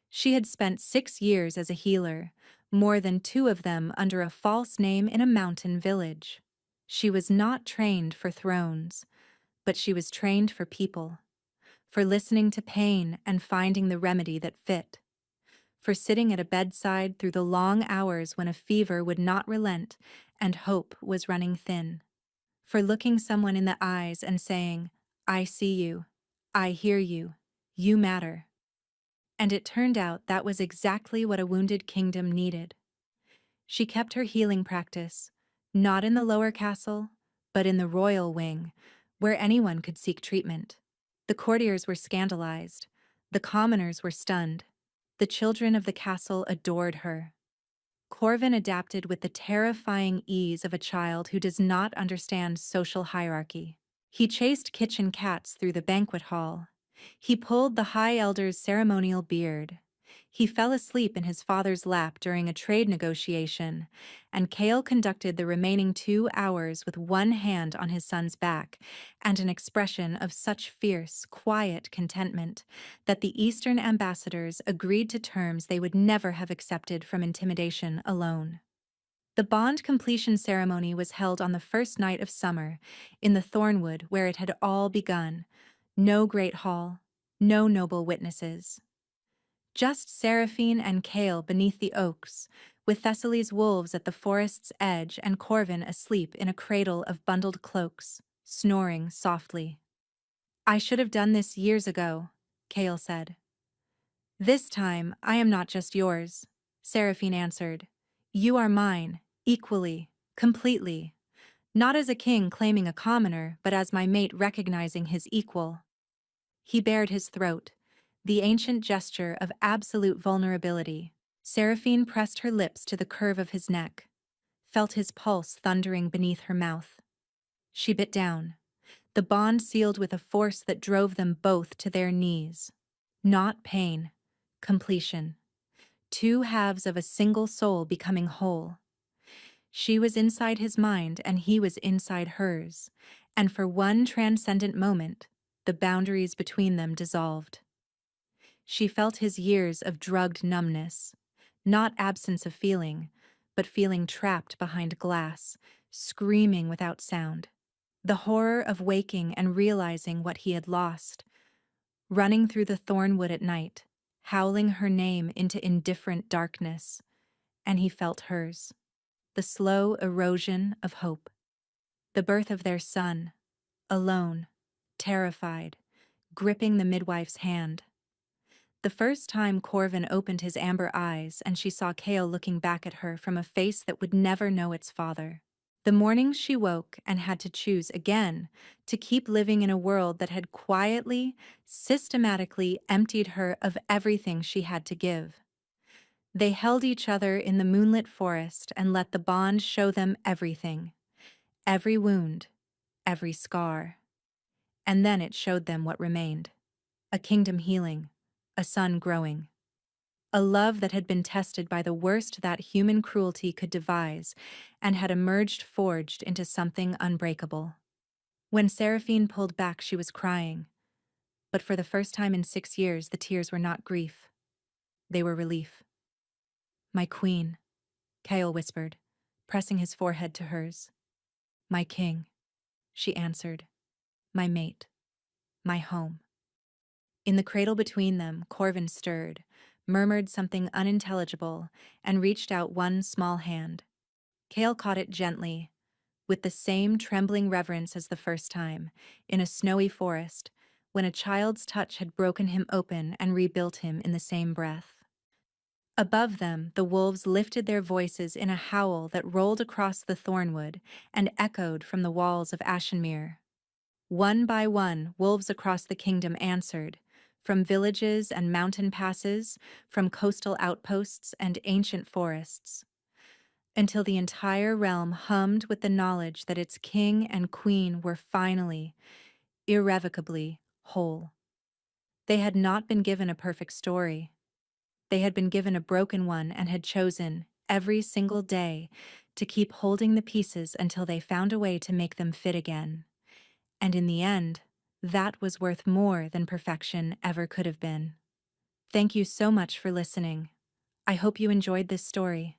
She had spent 6 years as a healer, more than 2 of them under a false name in a mountain village. She was not trained for thrones, but she was trained for people, for listening to pain and finding the remedy that fit, for sitting at a bedside through the long hours when a fever would not relent and hope was running thin, for looking someone in the eyes and saying, "I see you, I hear you, you matter." And it turned out that was exactly what a wounded kingdom needed. She kept her healing practice, not in the lower castle, but in the royal wing, where anyone could seek treatment. The courtiers were scandalized, the commoners were stunned, the children of the castle adored her. Corvin adapted with the terrifying ease of a child who does not understand social hierarchy. He chased kitchen cats through the banquet hall. He pulled the High Elder's ceremonial beard. He fell asleep in his father's lap during a trade negotiation, and Kale conducted the remaining 2 hours with one hand on his son's back and an expression of such fierce, quiet contentment that the Eastern ambassadors agreed to terms they would never have accepted from intimidation alone. The bond completion ceremony was held on the first night of summer, in the Thornwood where it had all begun. No great hall, no noble witnesses. Just Seraphine and Kale beneath the oaks, with Thessaly's wolves at the forest's edge and Corvin asleep in a cradle of bundled cloaks, snoring softly. "I should have done this years ago," Kale said. "This time I am not just yours," Seraphine answered. "You are mine, equally, completely. Not as a king claiming a commoner, but as my mate recognizing his equal." He bared his throat, the ancient gesture of absolute vulnerability. Seraphine pressed her lips to the curve of his neck, felt his pulse thundering beneath her mouth. She bit down, the bond sealed with a force that drove them both to their knees. Not pain, completion. 2 halves of a single soul becoming whole. She was inside his mind and he was inside hers, and for one transcendent moment, the boundaries between them dissolved. She felt his years of drugged numbness, not absence of feeling, but feeling trapped behind glass, screaming without sound. The horror of waking and realizing what he had lost, running through the thornwood at night, howling her name into indifferent darkness, and he felt hers. The slow erosion of hope. The birth of their son, alone, terrified, gripping the midwife's hand. The first time Corvin opened his amber eyes and she saw Kale looking back at her from a face that would never know its father. The mornings she woke and had to choose again to keep living in a world that had quietly, systematically emptied her of everything she had to give. They held each other in the moonlit forest and let the bond show them everything, every wound, every scar. And then it showed them what remained: a kingdom healing, a son growing, a love that had been tested by the worst that human cruelty could devise and had emerged forged into something unbreakable. When Seraphine pulled back, she was crying, but for the first time in 6 years, the tears were not grief. They were relief. "My queen," Kale whispered, pressing his forehead to hers. "My king," she answered. "My mate. My home." In the cradle between them, Corvin stirred, murmured something unintelligible, and reached out one small hand. Kale caught it gently, with the same trembling reverence as the first time, in a snowy forest, when a child's touch had broken him open and rebuilt him in the same breath. Above them, the wolves lifted their voices in a howl that rolled across the thornwood and echoed from the walls of Ashenmere. One by one, wolves across the kingdom answered, from villages and mountain passes, from coastal outposts and ancient forests, until the entire realm hummed with the knowledge that its king and queen were finally, irrevocably, whole. They had not been given a perfect story. They had been given a broken one and had chosen, every single day, to keep holding the pieces until they found a way to make them fit again. And in the end, that was worth more than perfection ever could have been. Thank you so much for listening. I hope you enjoyed this story.